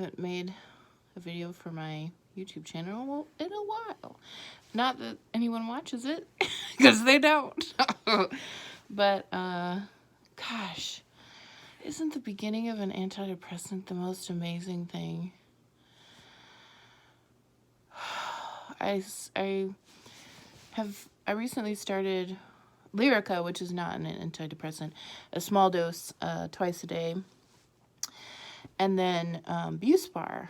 haven't made a video for my YouTube channel in a while. Not that anyone watches it, because they don't. But, gosh, isn't the beginning of an antidepressant the most amazing thing? I recently started Lyrica, which is not an antidepressant, a small dose twice a day. And then Buspar,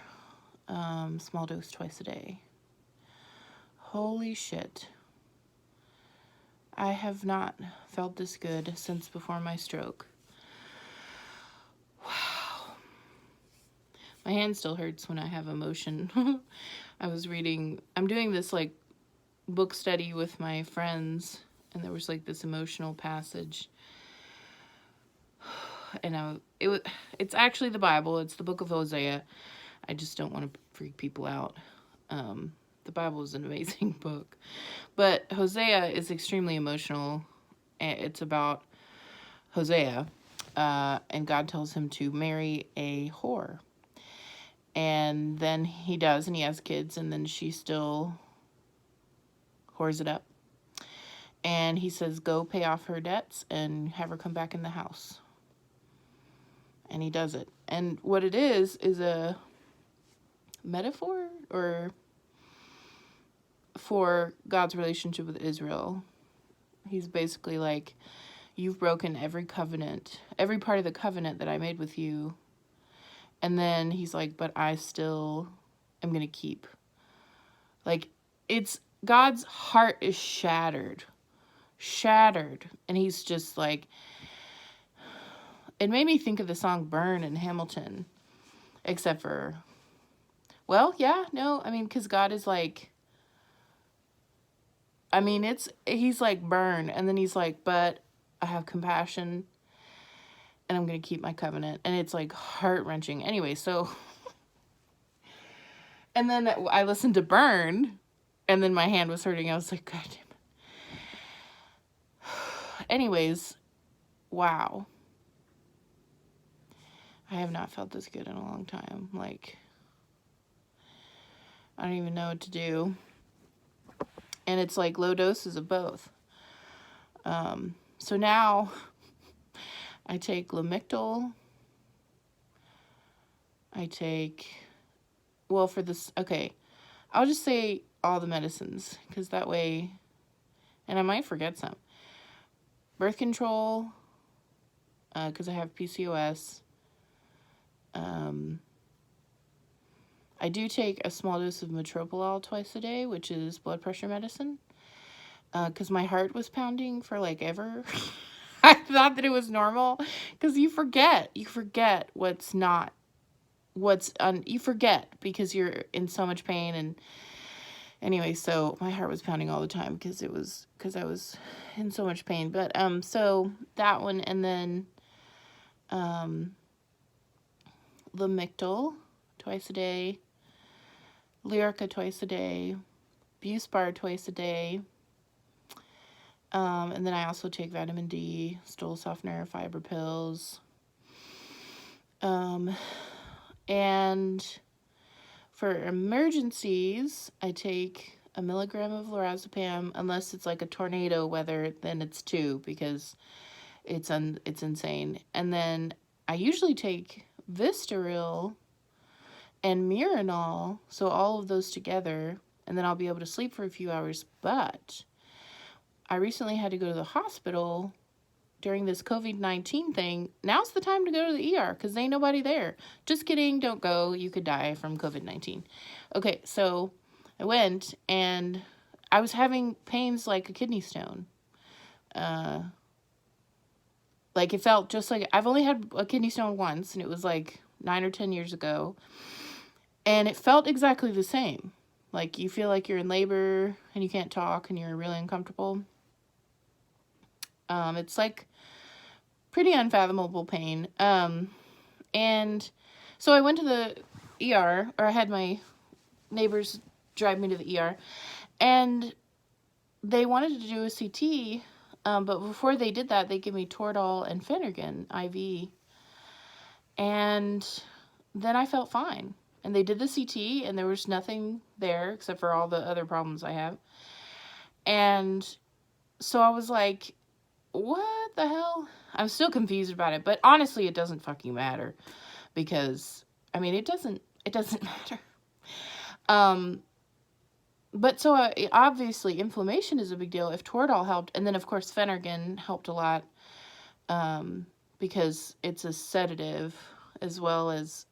small dose twice a day. Holy shit. I have not felt this good since before my stroke. Wow. My hand still hurts when I have emotion. I'm doing this like book study with my friends, and there was like this emotional passage. And it's actually the Bible. It's the book of Hosea. I just don't want to freak people out. The Bible is an amazing book. But Hosea is extremely emotional. It's about Hosea. And God tells him to marry a whore. And then he does, and he has kids, and then she still whores it up. And he says, go pay off her debts and have her come back in the house. And he does it. And what it is a metaphor for God's relationship with Israel. He's basically like, you've broken every covenant, every part of the covenant that I made with you. And then he's like, but I still am going to keep. Like, it's God's heart is shattered. And he's just like, it made me think of the song Burn in Hamilton. Except for, well, yeah, no, I mean, because God is like, I mean, he's like, burn. And then he's like, but I have compassion and I'm going to keep my covenant. And it's like heart-wrenching. Anyway, so, and then I listened to Burn, and then my hand was hurting. I was like, God damn it. Anyways, wow. I have not felt this good in a long time. Like, I don't even know what to do. And it's like low doses of both. So now I take Lamictal. I take, well, for this, okay, I'll just say all the medicines, because that way, and I might forget some. Birth control, because I have PCOS. I do take a small dose of metoprolol twice a day, which is blood pressure medicine, because my heart was pounding for like ever. I thought that it was normal, because you forget you forget because you're in so much pain. And anyway, so my heart was pounding all the time because I was in so much pain. But so that one, and then Lamictal twice a day, Lyrica twice a day, Buspar twice a day, and then I also take vitamin D, stool softener, fiber pills, and for emergencies, I take a milligram of lorazepam. Unless it's like a tornado weather, then it's 2, because it's insane. And then I usually take Vistaril and Miranol, so all of those together, and then I'll be able to sleep for a few hours. But I recently had to go to the hospital during this COVID-19 thing. Now's the time to go to the ER, because ain't nobody there. Just kidding, don't go. You could die from COVID-19. Okay, so I went, and I was having pains like a kidney stone. Like, it felt just like, I've only had a kidney stone once, and it was like 9 or 10 years ago. And it felt exactly the same. Like, you feel like you're in labor, and you can't talk, and you're really uncomfortable. It's like pretty unfathomable pain. And so I went to the ER, or I had my neighbors drive me to the ER, and they wanted to do a CT, but before they did that, they gave me Toradol and Phenergan IV, and then I felt fine. And they did the CT, and there was nothing there except for all the other problems I have. And so I was like, what the hell? I'm still confused about it. But honestly, it doesn't fucking matter. Because, I mean, it doesn't matter. But so obviously inflammation is a big deal. If Toradol helped, and then of course Phenergan helped a lot, because it's a sedative as well as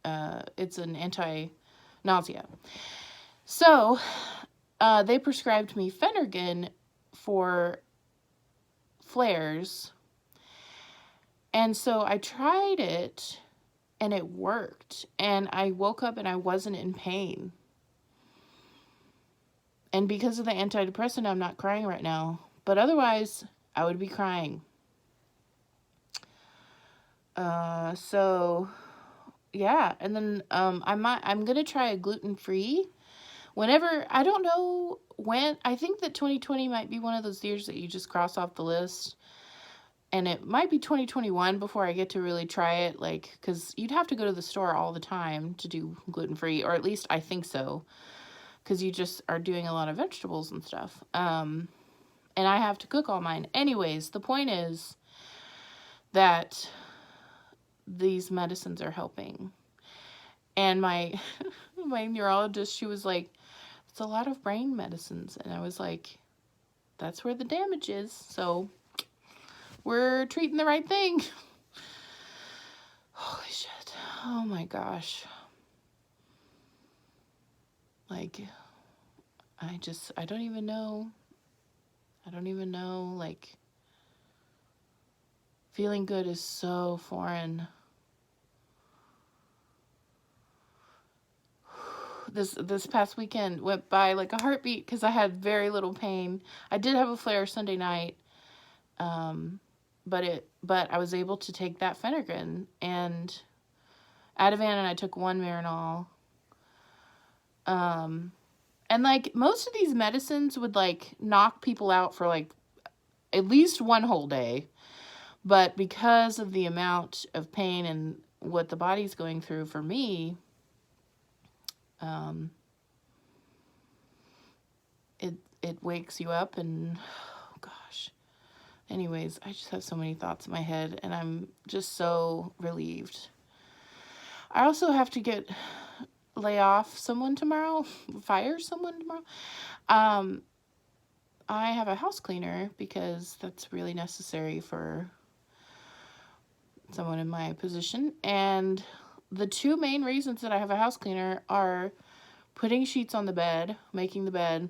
it's an anti-nausea. So they prescribed me Phenergan for flares, and so I tried it, and it worked, and I woke up and I wasn't in pain. And because of the antidepressant, I'm not crying right now. But otherwise, I would be crying. So, yeah. And then I'm going to try a gluten-free. Whenever, I don't know when, I think that 2020 might be one of those years that you just cross off the list. And it might be 2021 before I get to really try it. Like, because you'd have to go to the store all the time to do gluten-free. Or at least I think so. Because you just are doing a lot of vegetables and stuff. And I have to cook all mine. Anyways, the point is that these medicines are helping. And my my neurologist, she was like, it's a lot of brain medicines. And I was like, that's where the damage is. So we're treating the right thing. Holy shit. Oh my gosh. Like, I don't even know. Like, feeling good is so foreign. This past weekend went by like a heartbeat because I had very little pain. I did have a flare Sunday night, but I was able to take that Phenergan and Ativan, and I took 1 Marinol. And like most of these medicines would like knock people out for like at least 1 whole day. But because of the amount of pain and what the body's going through for me, it wakes you up and, oh gosh. Anyways, I just have so many thoughts in my head and I'm just so relieved. I also have to lay off someone tomorrow, fire someone tomorrow. I have a house cleaner because that's really necessary for someone in my position. And the 2 main reasons that I have a house cleaner are putting sheets on the bed, making the bed,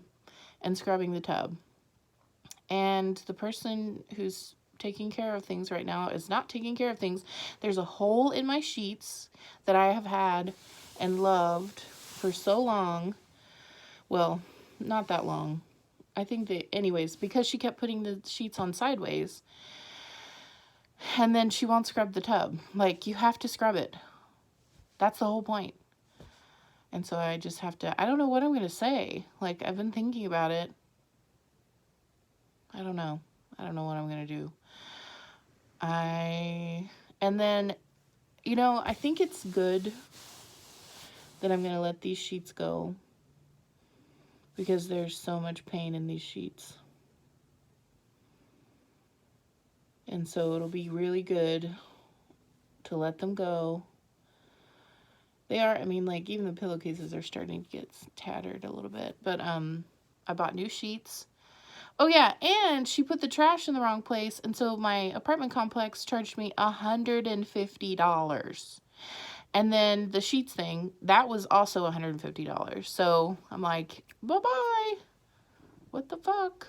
and scrubbing the tub. And the person who's taking care of things right now is not taking care of things. There's a hole in my sheets that I have had and loved for so long. Well, not that long. I think that, anyways, because she kept putting the sheets on sideways. And then she won't scrub the tub. Like, you have to scrub it. That's the whole point. And so I just have to, I don't know what I'm going to say. Like, I've been thinking about it. I don't know what I'm going to do. And then, you know, I think it's good that I'm going to let these sheets go because there's so much pain in these sheets. And so it'll be really good to let them go. They are, I mean, like, even the pillowcases are starting to get tattered a little bit. But I bought new sheets. Oh, yeah, and she put the trash in the wrong place. And so my apartment complex charged me $150. And then the sheets thing, that was also $150. So I'm like, bye-bye. What the fuck?